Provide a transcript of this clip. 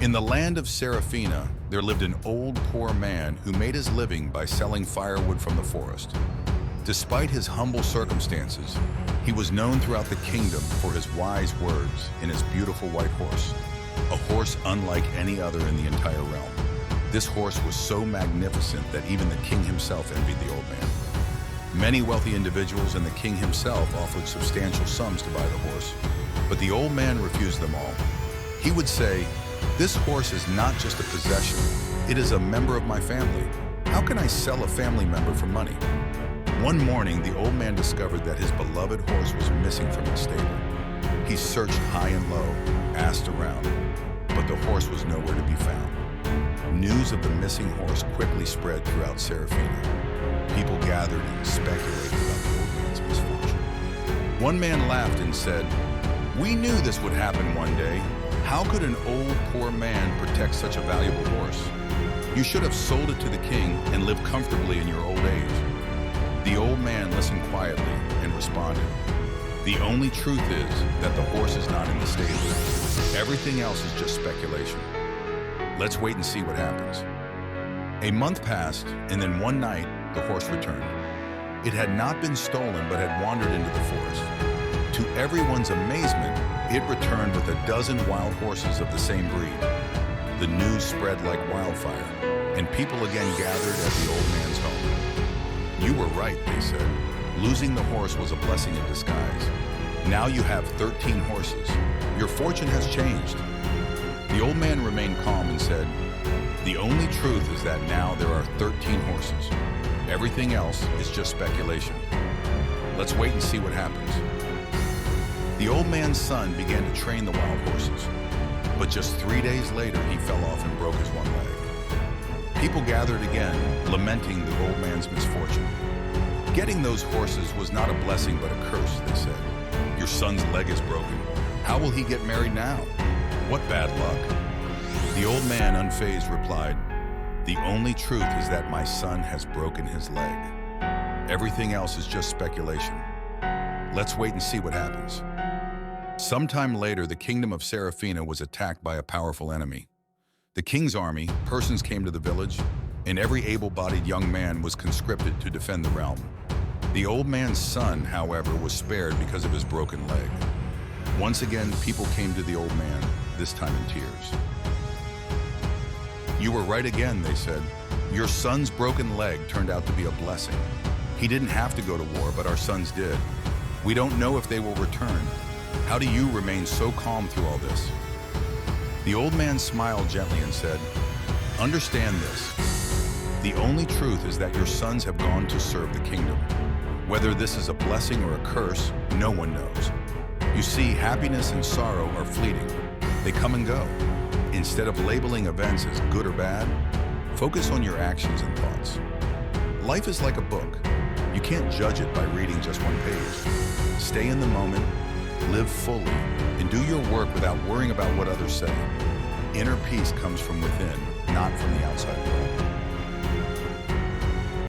In the land of Serafina, there lived an old, poor man who made his living by selling firewood from the forest. Despite his humble circumstances, he was known throughout the kingdom for his wise words and his beautiful white horse, a horse unlike any other in the entire realm. This horse was so magnificent that even the king himself envied the old man. Many wealthy individuals and the king himself offered substantial sums to buy the horse, but the old man refused them all. He would say, "This horse is not just a possession, it is a member of my family. How can I sell a family member for money?" One morning, the old man discovered that his beloved horse was missing from its stable. He searched high and low, asked around, but the horse was nowhere to be found. News of the missing horse quickly spread throughout Serafina. People gathered and speculated about the old man's misfortune. One man laughed and said, "We knew this would happen one day. How could an old, poor man protect such a valuable horse? You should have sold it to the king and lived comfortably in your old age." The old man listened quietly and responded, "The only truth is that the horse is not in the stable. Everything else is just speculation. Let's wait and see what happens." A month passed, and then one night, the horse returned. It had not been stolen, but had wandered into the forest. To everyone's amazement, it returned with a dozen wild horses of the same breed. The news spread like wildfire, and people again gathered at the old man's home. "You were right," they said. "Losing the horse was a blessing in disguise. Now you have 13 horses. Your fortune has changed." The old man remained calm and said, "The only truth is that now there are 13 horses. Everything else is just speculation. Let's wait and see what happens." The old man's son began to train the wild horses, but just 3 days later he fell off and broke his one leg. People gathered again, lamenting the old man's misfortune. "Getting those horses was not a blessing but a curse," they said. "Your son's leg is broken. How will he get married now? What bad luck." The old man, unfazed, replied, "The only truth is that my son has broken his leg. Everything else is just speculation. Let's wait and see what happens." Sometime later, the kingdom of Serafina was attacked by a powerful enemy. The king's army, persons came to the village, and every able-bodied young man was conscripted to defend the realm. The old man's son, however, was spared because of his broken leg. Once again, people came to the old man, this time in tears. "You were right again," they said. "Your son's broken leg turned out to be a blessing. He didn't have to go to war, but our sons did. We don't know if they will return. How do you remain so calm through all this?" The old man smiled gently and said, "Understand this. The only truth is that your sons have gone to serve the kingdom. Whether this is a blessing or a curse, no one knows. You see, happiness and sorrow are fleeting. They come and go. Instead of labeling events as good or bad, focus on your actions and thoughts. Life is like a book. You can't judge it by reading just one page. Stay in the moment, live fully, and do your work without worrying about what others say. Inner peace comes from within, not from the outside world."